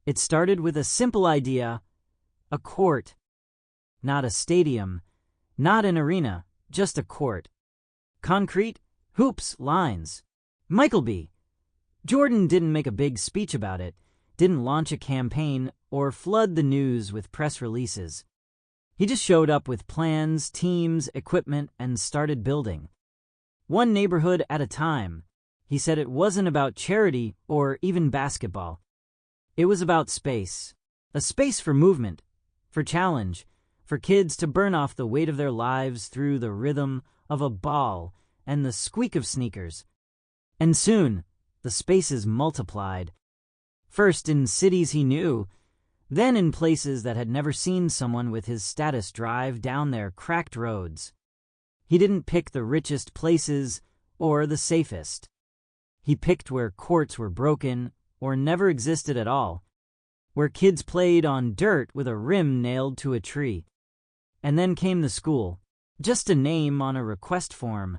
It started with a simple idea: a court. Not a stadium, not an arena, just a court. Concrete, hoops, lines. Michael B. Jordan didn't make a big speech about it, didn't launch a campaign, or flood the news with press releases. He just showed up with plans, teams, equipment, and started building. One neighborhood at a time. He said it wasn't about charity or even basketball. It was about space. A space for movement, for challenge, for kids to burn off the weight of their lives through the rhythm of a ball and the squeak of sneakers. And soon, the spaces multiplied. First in cities he knew, then in places that had never seen someone with his status drive down their cracked roads. He didn't pick the richest places or the safest. He picked where courts were broken or never existed at all, where kids played on dirt with a rim nailed to a tree. And then came the school, just a name on a request form,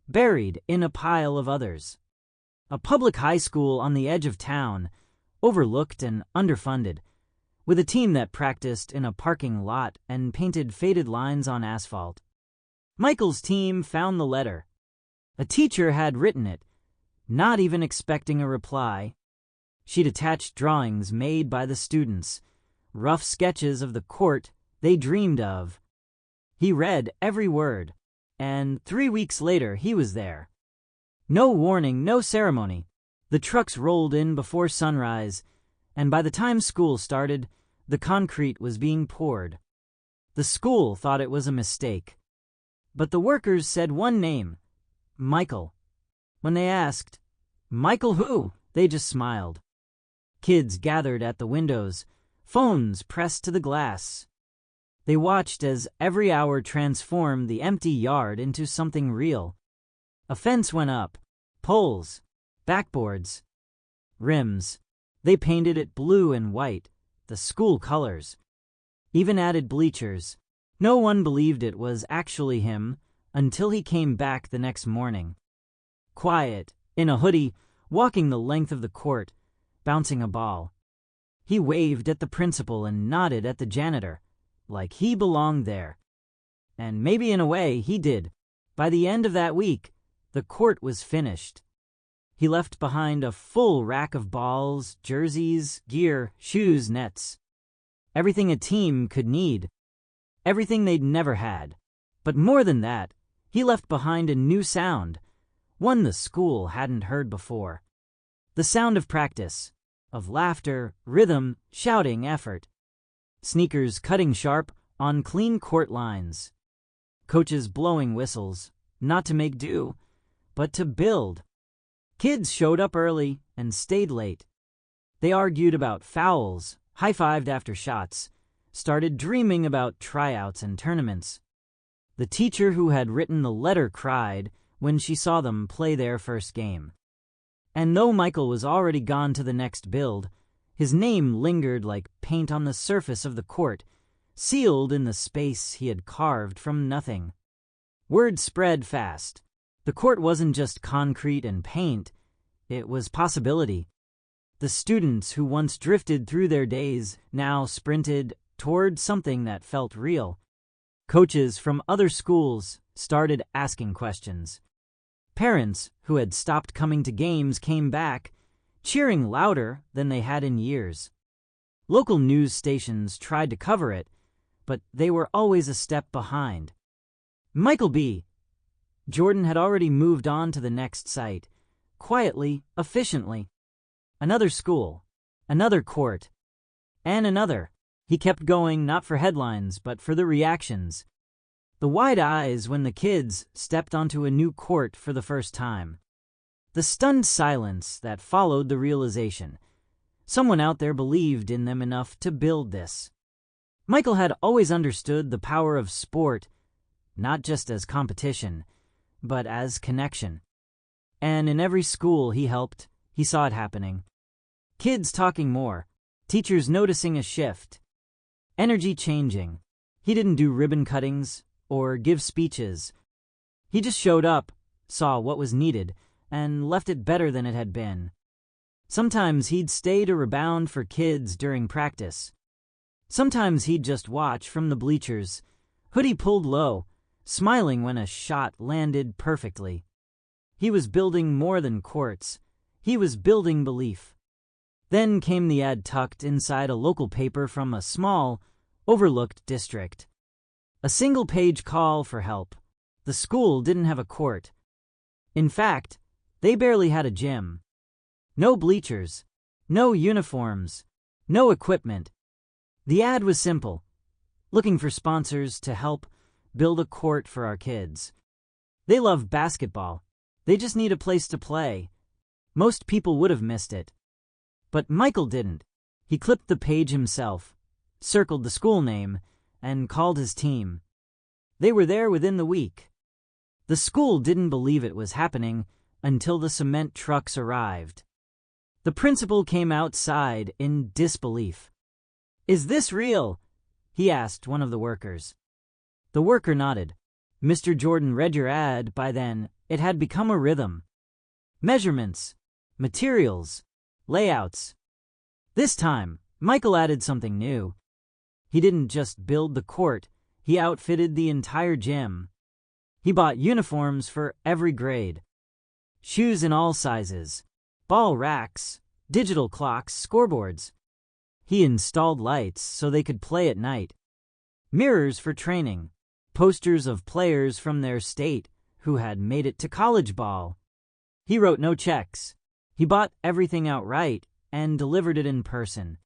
buried in a pile of others. A public high school on the edge of town, overlooked and underfunded, with a team that practiced in a parking lot and painted faded lines on asphalt. Michael's team found the letter. A teacher had written it, not even expecting a reply. She'd attached drawings made by the students, rough sketches of the court they dreamed of. He read every word, and 3 weeks later he was there. No warning, no ceremony. The trucks rolled in before sunrise, and by the time school started, the concrete was being poured. The school thought it was a mistake. But the workers said one name: Michael. When they asked, "Michael who?" they just smiled. Kids gathered at the windows, phones pressed to the glass. They watched as every hour transformed the empty yard into something real. A fence went up, poles, backboards, rims. They painted it blue and white, the school colors. Even added bleachers. No one believed it was actually him until he came back the next morning. Quiet, in a hoodie, walking the length of the court, bouncing a ball. He waved at the principal and nodded at the janitor, like he belonged there. And maybe in a way he did. By the end of that week, the court was finished. He left behind a full rack of balls, jerseys, gear, shoes, nets. Everything a team could need. Everything they'd never had. But more than that, he left behind a new sound, one the school hadn't heard before. The sound of practice, of laughter, rhythm, shouting, effort. Sneakers cutting sharp on clean court lines. Coaches blowing whistles, not to make do, but to build. Kids showed up early and stayed late. They argued about fouls, high-fived after shots, started dreaming about tryouts and tournaments. The teacher who had written the letter cried when she saw them play their first game. And though Michael was already gone to the next build, his name lingered like paint on the surface of the court, sealed in the space he had carved from nothing. Word spread fast. The court wasn't just concrete and paint, it was possibility. The students who once drifted through their days now sprinted toward something that felt real. Coaches from other schools started asking questions. Parents who had stopped coming to games came back, cheering louder than they had in years. Local news stations tried to cover it, but they were always a step behind. Michael B. Jordan had already moved on to the next site, quietly, efficiently. Another school, another court, and another. He kept going not for headlines, but for the reactions. The wide eyes when the kids stepped onto a new court for the first time. The stunned silence that followed the realization. Someone out there believed in them enough to build this. Michael had always understood the power of sport, not just as competition, but as connection. And in every school he helped, he saw it happening. Kids talking more, teachers noticing a shift, energy changing. He didn't do ribbon cuttings or give speeches. He just showed up, saw what was needed, and left it better than it had been. Sometimes he'd stay to rebound for kids during practice. Sometimes he'd just watch from the bleachers, hoodie pulled low, smiling when a shot landed perfectly. He was building more than courts. He was building belief. Then came the ad tucked inside a local paper from a small, overlooked district. A single-page call for help. The school didn't have a court. In fact, they barely had a gym. No bleachers, no uniforms, no equipment. The ad was simple: looking for sponsors to help build a court for our kids. They love basketball. They just need a place to play. Most people would have missed it. But Michael didn't. He clipped the page himself, circled the school name, and called his team. They were there within the week. The school didn't believe it was happening until the cement trucks arrived. The principal came outside in disbelief. "Is this real?" he asked one of the workers. The worker nodded. "Mr. Jordan read your ad. By then, it had become a rhythm. Measurements, materials, layouts." This time, Michael added something new. He didn't just build the court, he outfitted the entire gym. He bought uniforms for every grade. Shoes in all sizes, ball racks, digital clocks, scoreboards. He installed lights so they could play at night. Mirrors for training, posters of players from their state who had made it to college ball. He wrote no checks. He bought everything outright and delivered it in person.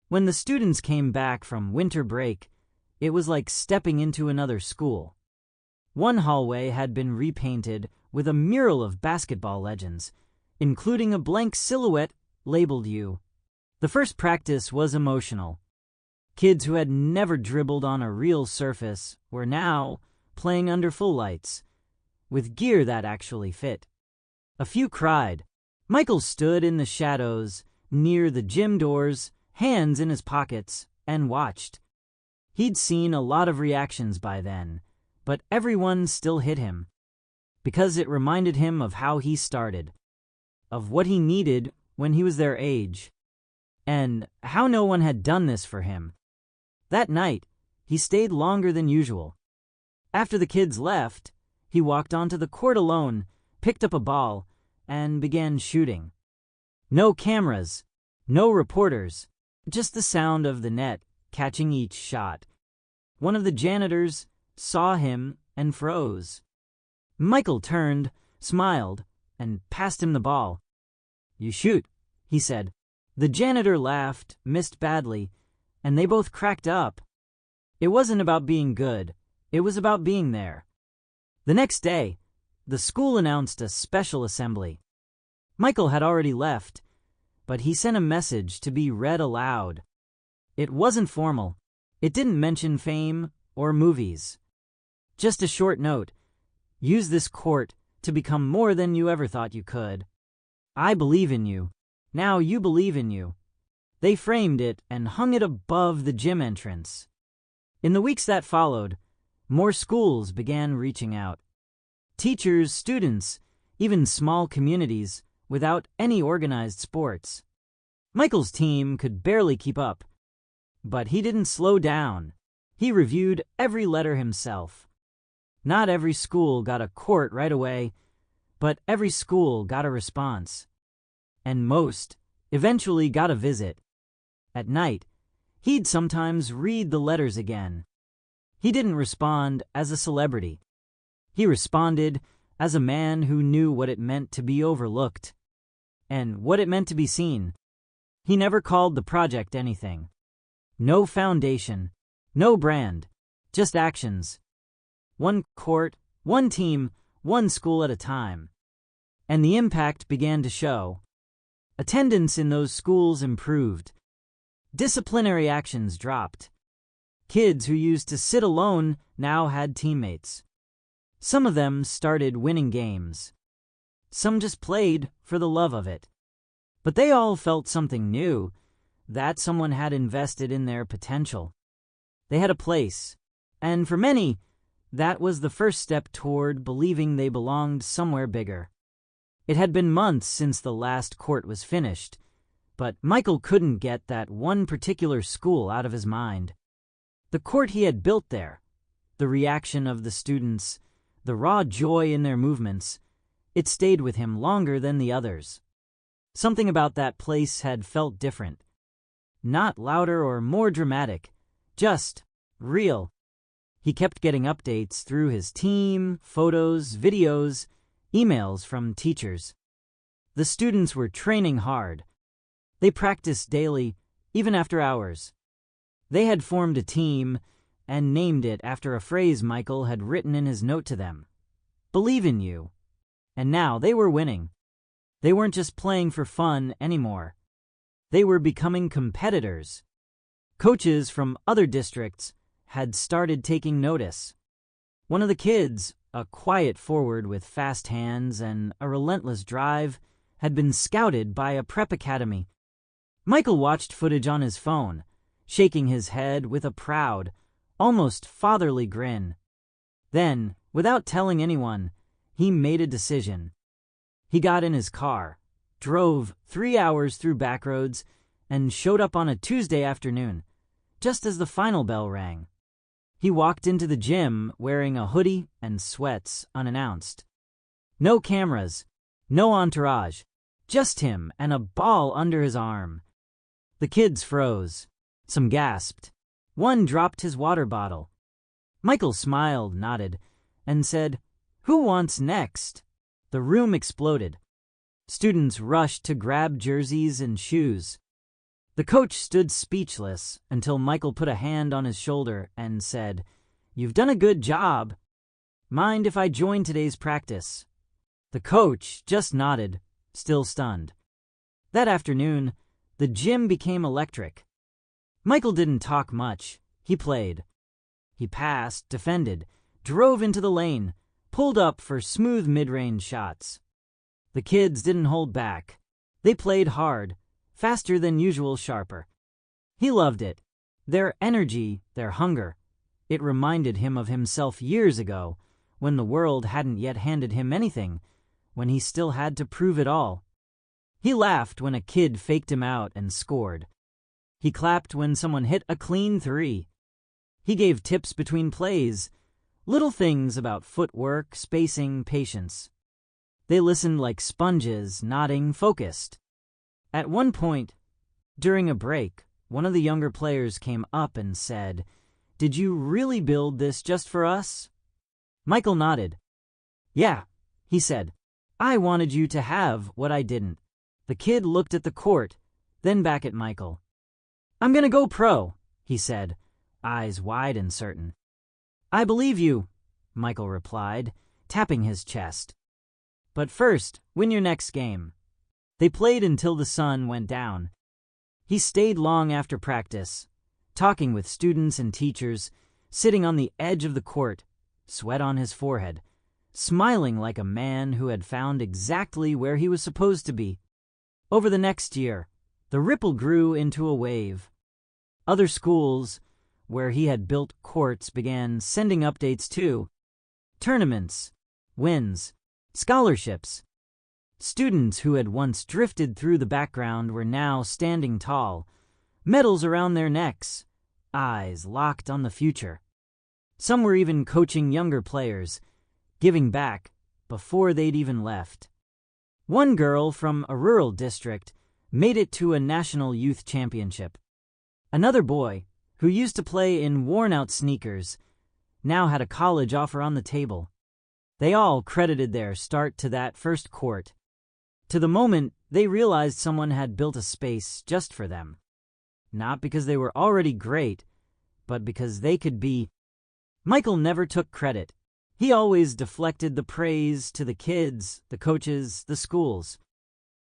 When the students came back from winter break, it was like stepping into another school. One hallway had been repainted with a mural of basketball legends, including a blank silhouette labeled "You." The first practice was emotional. Kids who had never dribbled on a real surface were now playing under full lights, with gear that actually fit. A few cried. Michael stood in the shadows near the gym doors, hands in his pockets, and watched. He'd seen a lot of reactions by then, but everyone still hit him, because it reminded him of how he started, of what he needed when he was their age, and how no one had done this for him. That night, he stayed longer than usual. After the kids left, he walked onto the court alone, picked up a ball, and began shooting. No cameras, no reporters, just the sound of the net catching each shot. One of the janitors saw him and froze. Michael turned, smiled, and passed him the ball. "You shoot," he said. The janitor laughed, missed badly, and they both cracked up. It wasn't about being good. It was about being there. The next day, the school announced a special assembly. Michael had already left, but he sent a message to be read aloud. It wasn't formal. It didn't mention fame or movies. Just a short note: use this court to become more than you ever thought you could. I believe in you. Now you believe in you. They framed it and hung it above the gym entrance. In the weeks that followed, more schools began reaching out. Teachers, students, even small communities without any organized sports. Michael's team could barely keep up, but he didn't slow down. He reviewed every letter himself. Not every school got a court right away, but every school got a response. And most eventually got a visit. At night, he'd sometimes read the letters again. He didn't respond as a celebrity. He responded as a man who knew what it meant to be overlooked and what it meant to be seen. He never called the project anything. No foundation, no brand, just actions. One court, one team, one school at a time. And the impact began to show. Attendance in those schools improved. Disciplinary actions dropped. Kids who used to sit alone now had teammates. Some of them started winning games. Some just played for the love of it. But they all felt something new, that someone had invested in their potential. They had a place, and for many, that was the first step toward believing they belonged somewhere bigger. It had been months since the last court was finished, but Michael couldn't get that one particular school out of his mind. The court he had built there, the reaction of the students, the raw joy in their movements, it stayed with him longer than the others. Something about that place had felt different. Not louder or more dramatic, just real. He kept getting updates through his team, photos, videos, emails from teachers. The students were training hard. They practiced daily, even after hours. They had formed a team and named it after a phrase Michael had written in his note to them. Believe in you. And now they were winning. They weren't just playing for fun anymore. They were becoming competitors. Coaches from other districts had started taking notice. One of the kids, a quiet forward with fast hands and a relentless drive, had been scouted by a prep academy. Michael watched footage on his phone, shaking his head with a proud, almost fatherly grin. Then, without telling anyone, he made a decision. He got in his car, drove 3 hours through back roads, and showed up on a Tuesday afternoon, just as the final bell rang. He walked into the gym wearing a hoodie and sweats unannounced. No cameras, no entourage, just him and a ball under his arm. The kids froze. Some gasped. One dropped his water bottle. Michael smiled, nodded, and said, "Who wants next?" The room exploded. Students rushed to grab jerseys and shoes. The coach stood speechless until Michael put a hand on his shoulder and said, "You've done a good job. Mind if I join today's practice?" The coach just nodded, still stunned. That afternoon, the gym became electric. Michael didn't talk much. He played. He passed, defended, drove into the lane, pulled up for smooth mid-range shots. The kids didn't hold back. They played hard, faster than usual, sharper. He loved it. Their energy, their hunger. It reminded him of himself years ago, when the world hadn't yet handed him anything, when he still had to prove it all. He laughed when a kid faked him out and scored. He clapped when someone hit a clean 3. He gave tips between plays, little things about footwork, spacing, patience. They listened like sponges, nodding, focused. At one point, during a break, one of the younger players came up and said, "Did you really build this just for us?" Michael nodded. "Yeah," he said. "I wanted you to have what I didn't." The kid looked at the court, then back at Michael. "I'm gonna go pro," he said, eyes wide and certain. "I believe you," Michael replied, tapping his chest. "But first, win your next game." They played until the sun went down. He stayed long after practice, talking with students and teachers, sitting on the edge of the court, sweat on his forehead, smiling like a man who had found exactly where he was supposed to be. Over the next year, the ripple grew into a wave. Other schools, where he had built courts, began sending updates too. Tournaments, wins, scholarships. Students who had once drifted through the background were now standing tall, medals around their necks, eyes locked on the future. Some were even coaching younger players, giving back before they'd even left. One girl from a rural district made it to a national youth championship. Another boy, who used to play in worn-out sneakers, now had a college offer on the table. They all credited their start to that first court, to the moment they realized someone had built a space just for them. Not because they were already great, but because they could be. Michael never took credit. He always deflected the praise to the kids, the coaches, the schools.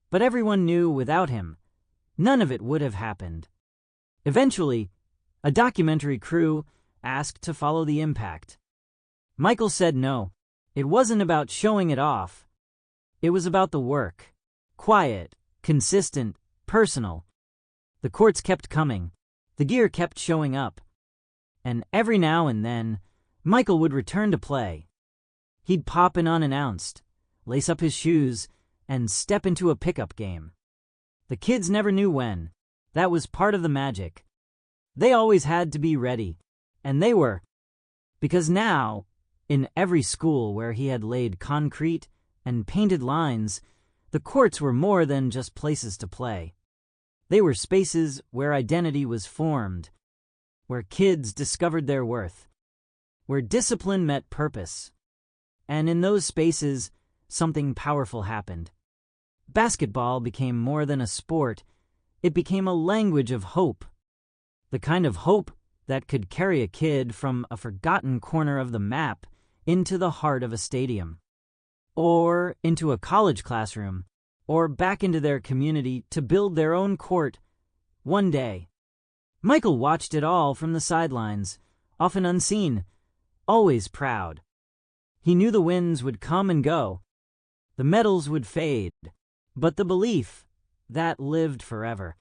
But everyone knew without him, none of it would have happened. Eventually, a documentary crew asked to follow the impact. Michael said no. It wasn't about showing it off. It was about the work. Quiet, consistent, personal. The courts kept coming. The gear kept showing up. And every now and then, Michael would return to play. He'd pop in unannounced, lace up his shoes, and step into a pickup game. The kids never knew when. That was part of the magic. They always had to be ready. And they were. Because now, in every school where he had laid concrete and painted lines, the courts were more than just places to play. They were spaces where identity was formed, where kids discovered their worth, where discipline met purpose. And in those spaces, something powerful happened. Basketball became more than a sport. It became a language of hope. The kind of hope that could carry a kid from a forgotten corner of the map into the heart of a stadium, or into a college classroom, or back into their community to build their own court one day. Michael watched it all from the sidelines, often unseen, always proud. He knew the wins would come and go, the medals would fade, but the belief, that lived forever.